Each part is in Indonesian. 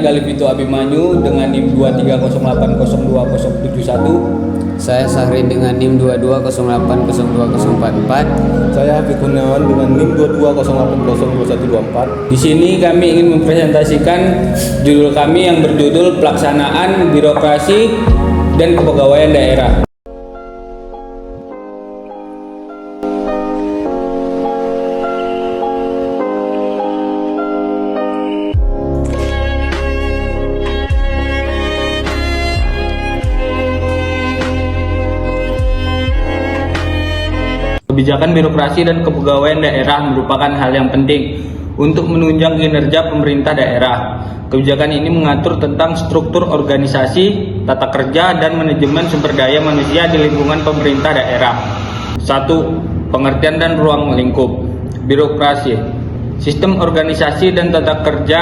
Galih Vito Abimanyu dengan NIM 2308020071. Saya Sahrin dengan NIM 22080244. Saya Hafid Kurniawan dengan NIM 22080124. Di sini kami ingin mempresentasikan judul kami yang berjudul Pelaksanaan Birokrasi dan Kepegawaian Daerah. Kebijakan birokrasi dan kepegawaian daerah merupakan hal yang penting untuk menunjang kinerja pemerintah daerah. Kebijakan ini mengatur tentang struktur organisasi, tata kerja, dan manajemen sumber daya manusia di lingkungan pemerintah daerah. 1. Pengertian dan ruang lingkup. Birokrasi, sistem organisasi dan tata kerja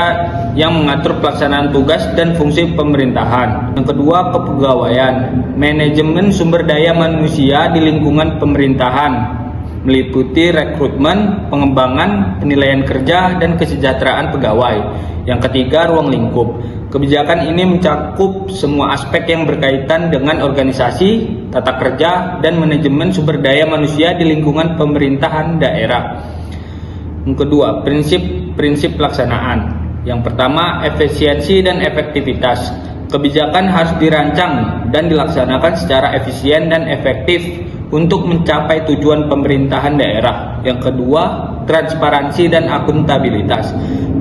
yang mengatur pelaksanaan tugas dan fungsi pemerintahan. Yang kedua, kepegawaian, manajemen sumber daya manusia di lingkungan pemerintahan, meliputi rekrutmen, pengembangan, penilaian kerja, dan kesejahteraan pegawai. Yang ketiga, ruang lingkup. Kebijakan ini mencakup semua aspek yang berkaitan dengan organisasi, tata kerja, dan manajemen sumber daya manusia di lingkungan pemerintahan daerah. Yang kedua, prinsip pelaksanaan. Yang pertama, efisiensi dan efektivitas. Kebijakan harus dirancang dan dilaksanakan secara efisien dan efektif untuk mencapai tujuan pemerintahan daerah. Yang kedua, transparansi dan akuntabilitas.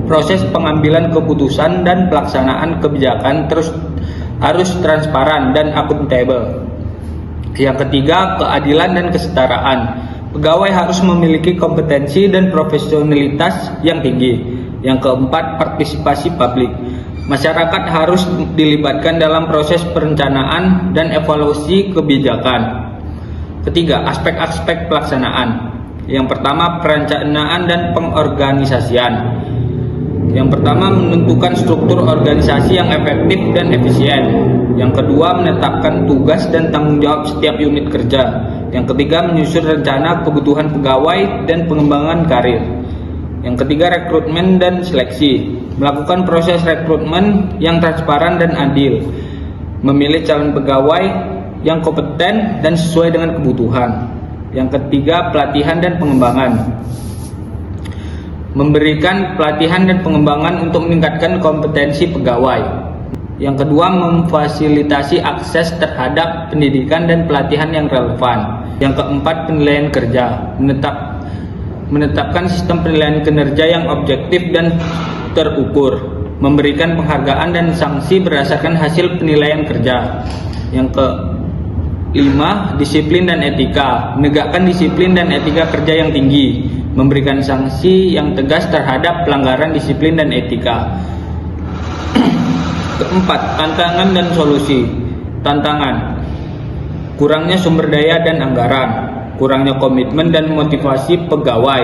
Proses pengambilan keputusan dan pelaksanaan kebijakan harus transparan dan akuntabel. Yang ketiga, keadilan dan kesetaraan. Pegawai harus memiliki kompetensi dan profesionalitas yang tinggi. Yang keempat, partisipasi publik. Masyarakat harus dilibatkan dalam proses perencanaan dan evaluasi kebijakan. Ketiga, aspek-aspek pelaksanaan. Yang pertama, perencanaan dan pengorganisasian. Yang pertama, menentukan struktur organisasi yang efektif dan efisien. Yang kedua, menetapkan tugas dan tanggung jawab setiap unit kerja. Yang ketiga, menyusun rencana kebutuhan pegawai dan pengembangan karir. Yang ketiga, rekrutmen dan seleksi. Melakukan proses rekrutmen yang transparan dan adil. Memilih calon pegawai yang kompeten dan sesuai dengan kebutuhan. Yang ketiga, pelatihan dan pengembangan. Memberikan pelatihan dan pengembangan untuk meningkatkan kompetensi pegawai. Yang kedua, memfasilitasi akses terhadap pendidikan dan pelatihan yang relevan. Yang keempat, penilaian kerja. Menetapkan sistem penilaian kinerja yang objektif dan terukur. Memberikan penghargaan dan sanksi berdasarkan hasil penilaian kerja. Yang kelima, disiplin dan etika. Menegakkan disiplin dan etika kerja yang tinggi. Memberikan sanksi yang tegas terhadap pelanggaran disiplin dan etika. Keempat, tantangan dan solusi. Tantangan: kurangnya sumber daya dan anggaran, kurangnya komitmen dan motivasi pegawai,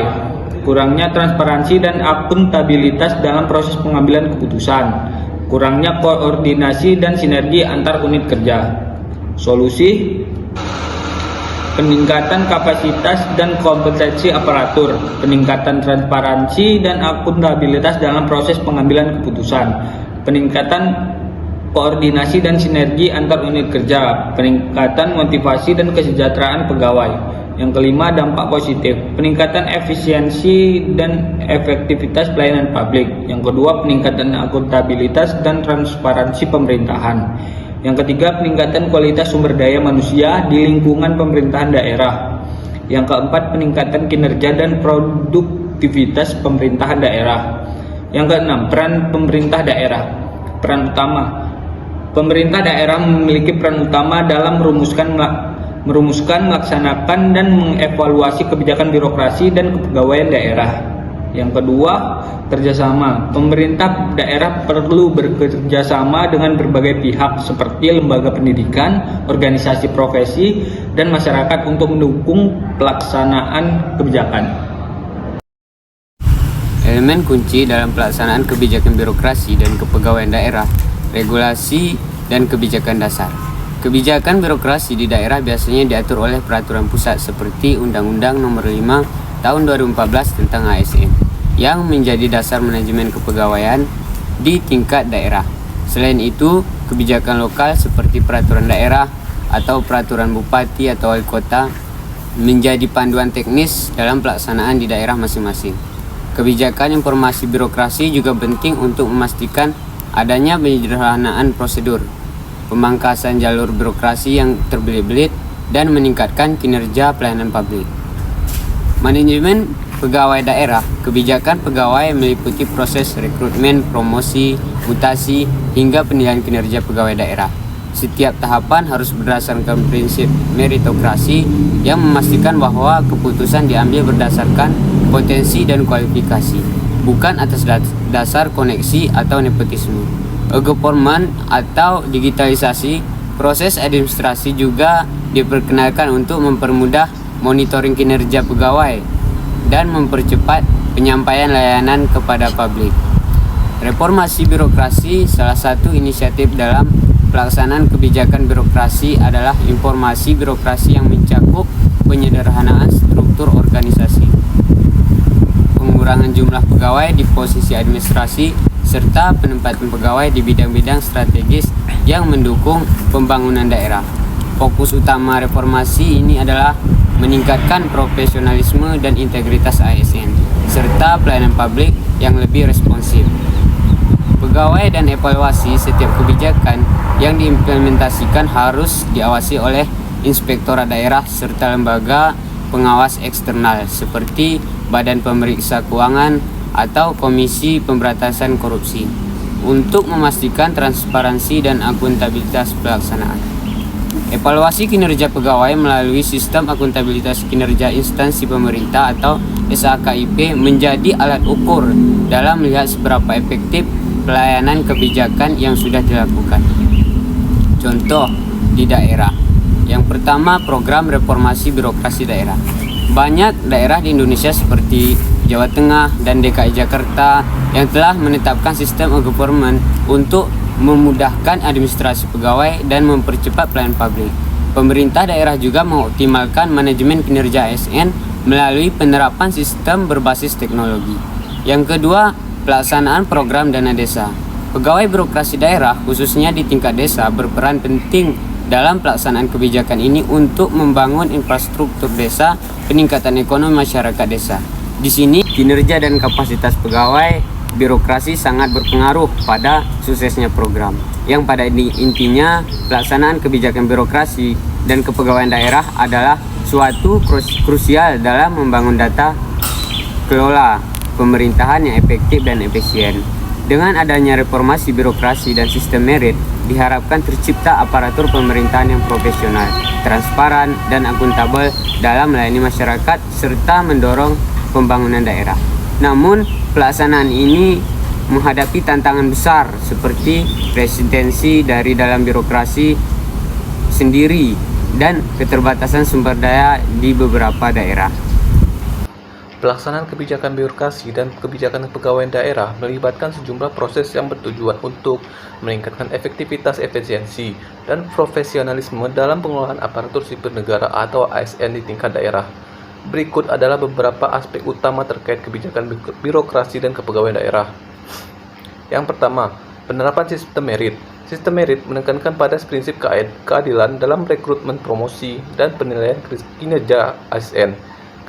kurangnya transparansi dan akuntabilitas dalam proses pengambilan keputusan, kurangnya koordinasi dan sinergi antar unit kerja. Solusi: peningkatan kapasitas dan kompetensi aparatur, peningkatan transparansi dan akuntabilitas dalam proses pengambilan keputusan, peningkatan koordinasi dan sinergi antar unit kerja, peningkatan motivasi dan kesejahteraan pegawai. Yang kelima, dampak positif, peningkatan efisiensi dan efektivitas pelayanan publik. Yang kedua, peningkatan akuntabilitas dan transparansi pemerintahan. Yang ketiga, peningkatan kualitas sumber daya manusia di lingkungan pemerintahan daerah. Yang keempat, peningkatan kinerja dan produktivitas pemerintahan daerah. Yang keenam, peran pemerintah daerah. Peran utama. Pemerintah daerah memiliki peran utama dalam merumuskan, melaksanakan, dan mengevaluasi kebijakan birokrasi dan kepegawaian daerah. Yang kedua, kerjasama. Pemerintah daerah perlu bekerjasama dengan berbagai pihak seperti lembaga pendidikan, organisasi profesi, dan masyarakat untuk mendukung pelaksanaan kebijakan. Elemen kunci dalam pelaksanaan kebijakan birokrasi dan kepegawaian daerah, regulasi, dan kebijakan dasar. Kebijakan birokrasi di daerah biasanya diatur oleh peraturan pusat seperti Undang-Undang Nomor 5 Tahun 2014 tentang ASN yang menjadi dasar manajemen kepegawaian di tingkat daerah. Selain itu, kebijakan lokal seperti peraturan daerah atau peraturan bupati atau wali kota menjadi panduan teknis dalam pelaksanaan di daerah masing-masing. Kebijakan informasi birokrasi juga penting untuk memastikan adanya penyederhanaan prosedur, pemangkasan jalur birokrasi yang terbelit-belit, dan meningkatkan kinerja pelayanan publik. Manajemen pegawai daerah. Kebijakan pegawai meliputi proses rekrutmen, promosi, mutasi, hingga penilaian kinerja pegawai daerah. Setiap tahapan harus berdasarkan prinsip meritokrasi yang memastikan bahwa keputusan diambil berdasarkan potensi dan kualifikasi, bukan atas dasar koneksi atau nepotisme. E-government atau digitalisasi proses administrasi juga diperkenalkan untuk mempermudah monitoring kinerja pegawai dan mempercepat penyampaian layanan kepada publik. Reformasi birokrasi. Salah satu inisiatif dalam pelaksanaan kebijakan birokrasi adalah informasi birokrasi yang mencakup penyederhanaan struktur organisasi, pengurangan jumlah pegawai di posisi administrasi, serta penempatan pegawai di bidang-bidang strategis yang mendukung pembangunan daerah. Fokus utama reformasi ini adalah meningkatkan profesionalisme dan integritas ASN, serta pelayanan publik yang lebih responsif. Pegawai dan evaluasi. Setiap kebijakan yang diimplementasikan harus diawasi oleh inspektorat daerah serta lembaga pengawas eksternal seperti Badan Pemeriksa Keuangan atau Komisi Pemberantasan Korupsi untuk memastikan transparansi dan akuntabilitas pelaksanaan. Evaluasi kinerja pegawai melalui sistem akuntabilitas kinerja instansi pemerintah atau SAKIP menjadi alat ukur dalam melihat seberapa efektif pelayanan kebijakan yang sudah dilakukan. Contoh di daerah. Yang pertama, program reformasi birokrasi daerah. Banyak daerah di Indonesia seperti Jawa Tengah dan DKI Jakarta yang telah menetapkan sistem e-government untuk memudahkan administrasi pegawai dan mempercepat pelayanan publik. Pemerintah daerah juga mengoptimalkan manajemen kinerja ASN melalui penerapan sistem berbasis teknologi. Yang kedua, pelaksanaan program dana desa. Pegawai birokrasi daerah, khususnya di tingkat desa, berperan penting dalam pelaksanaan kebijakan ini untuk membangun infrastruktur desa, peningkatan ekonomi masyarakat desa. Di sini, kinerja dan kapasitas pegawai birokrasi sangat berpengaruh pada suksesnya program. Yang pada intinya, pelaksanaan kebijakan birokrasi dan kepegawaian daerah adalah suatu krusial dalam membangun tata kelola pemerintahan yang efektif dan efisien. Dengan adanya reformasi birokrasi dan sistem merit, diharapkan tercipta aparatur pemerintahan yang profesional, transparan, dan akuntabel dalam melayani masyarakat serta mendorong pembangunan daerah. Namun, pelaksanaan ini menghadapi tantangan besar seperti resistensi dari dalam birokrasi sendiri dan keterbatasan sumber daya di beberapa daerah. Pelaksanaan kebijakan birokrasi dan kebijakan kepegawaian daerah melibatkan sejumlah proses yang bertujuan untuk meningkatkan efektivitas, efisiensi, dan profesionalisme dalam pengelolaan aparatur sipil negara atau ASN di tingkat daerah. Berikut adalah beberapa aspek utama terkait kebijakan birokrasi dan kepegawaian daerah. Yang pertama, penerapan sistem merit. Sistem merit menekankan pada prinsip keadilan dalam rekrutmen, promosi, dan penilaian kinerja ASN.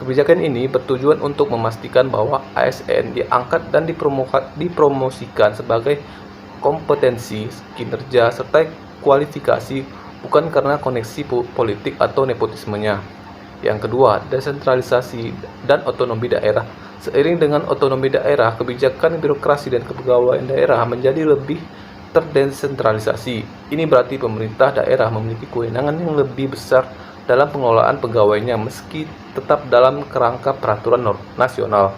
Kebijakan ini bertujuan untuk memastikan bahwa ASN diangkat dan dipromosikan sebagai kompetensi, kinerja, serta kualifikasi, bukan karena koneksi politik atau nepotismenya. Yang kedua, desentralisasi dan otonomi daerah. Seiring dengan otonomi daerah, kebijakan birokrasi dan kepegawaian daerah menjadi lebih terdesentralisasi. Ini berarti pemerintah daerah memiliki kewenangan yang lebih besar dalam pengelolaan pegawainya meski tetap dalam kerangka peraturan nasional.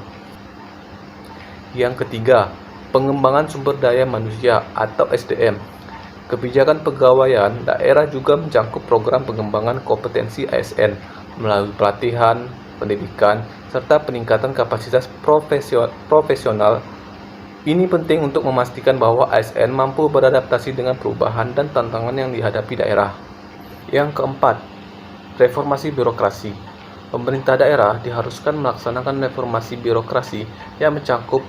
Yang ketiga, pengembangan sumber daya manusia atau SDM. Kebijakan pegawaian daerah juga mencakup program pengembangan kompetensi ASN melalui pelatihan, pendidikan, serta peningkatan kapasitas profesional. Ini penting untuk memastikan bahwa ASN mampu beradaptasi dengan perubahan dan tantangan yang dihadapi daerah. Yang keempat, reformasi birokrasi. Pemerintah daerah diharuskan melaksanakan reformasi birokrasi yang mencakup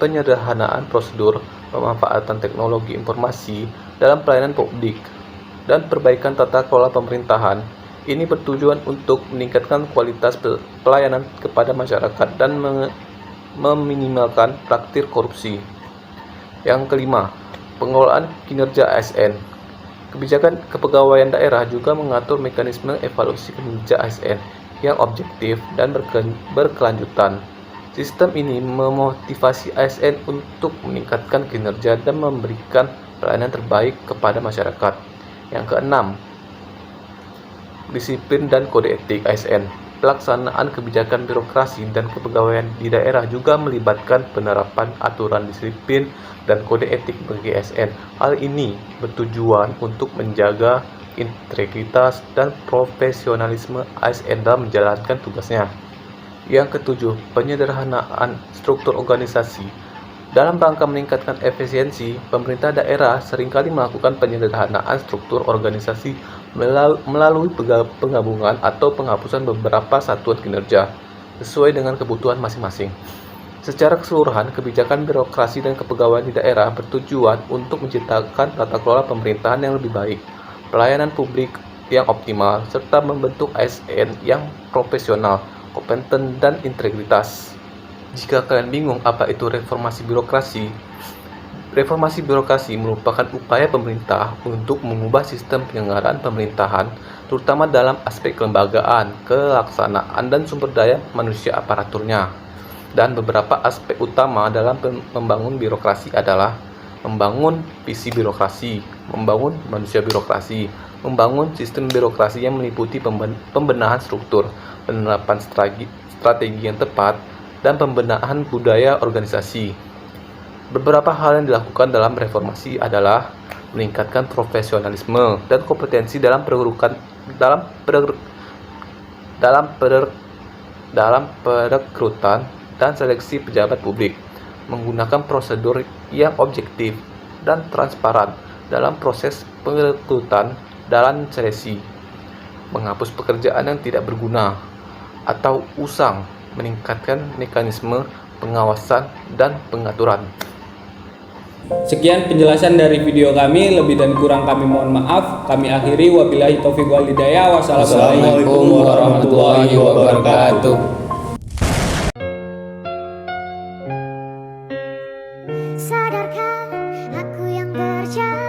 penyederhanaan prosedur, pemanfaatan teknologi informasi dalam pelayanan publik, dan perbaikan tata kelola pemerintahan. Ini bertujuan untuk meningkatkan kualitas pelayanan kepada masyarakat dan meminimalkan praktik korupsi. Yang kelima, pengelolaan kinerja ASN. Kebijakan kepegawaian daerah juga mengatur mekanisme evaluasi kinerja ASN yang objektif dan berkelanjutan. Sistem ini memotivasi ASN untuk meningkatkan kinerja dan memberikan pelayanan terbaik kepada masyarakat. Yang keenam, disiplin dan kode etik ASN. Pelaksanaan kebijakan birokrasi dan kepegawaian di daerah juga melibatkan penerapan aturan disiplin dan kode etik bagi ASN. Hal ini bertujuan untuk menjaga integritas dan profesionalisme ASN dalam menjalankan tugasnya. Yang ketujuh, penyederhanaan struktur organisasi. Dalam rangka meningkatkan efisiensi, pemerintah daerah seringkali melakukan penyederhanaan struktur organisasi melalui penggabungan atau penghapusan beberapa satuan kinerja sesuai dengan kebutuhan masing-masing. Secara keseluruhan, kebijakan birokrasi dan kepegawaian di daerah bertujuan untuk menciptakan tata kelola pemerintahan yang lebih baik, pelayanan publik yang optimal, serta membentuk ASN yang profesional, kompeten, dan integritas. Jika kalian bingung apa itu reformasi birokrasi merupakan upaya pemerintah untuk mengubah sistem penyelenggaraan pemerintahan, terutama dalam aspek kelembagaan, kelaksanaan, dan sumber daya manusia aparaturnya. Dan beberapa aspek utama dalam membangun birokrasi adalah membangun visi birokrasi, membangun manusia birokrasi, membangun sistem birokrasi yang meliputi pembenahan struktur, penerapan strategi yang tepat, dan pembenahan budaya organisasi. Beberapa hal yang dilakukan dalam reformasi adalah meningkatkan profesionalisme dan kompetensi dalam perekrutan dan seleksi pejabat publik, menggunakan prosedur yang objektif dan transparan dalam proses perekrutan dan seleksi, menghapus pekerjaan yang tidak berguna atau usang, meningkatkan mekanisme pengawasan dan pengaturan. Sekian penjelasan dari video kami, lebih dan kurang kami mohon maaf. Kami akhiri, wabillahi taufiq wal hidayah. Wassalamualaikum warahmatullahi wabarakatuh. Sadarkah aku yang terjadi?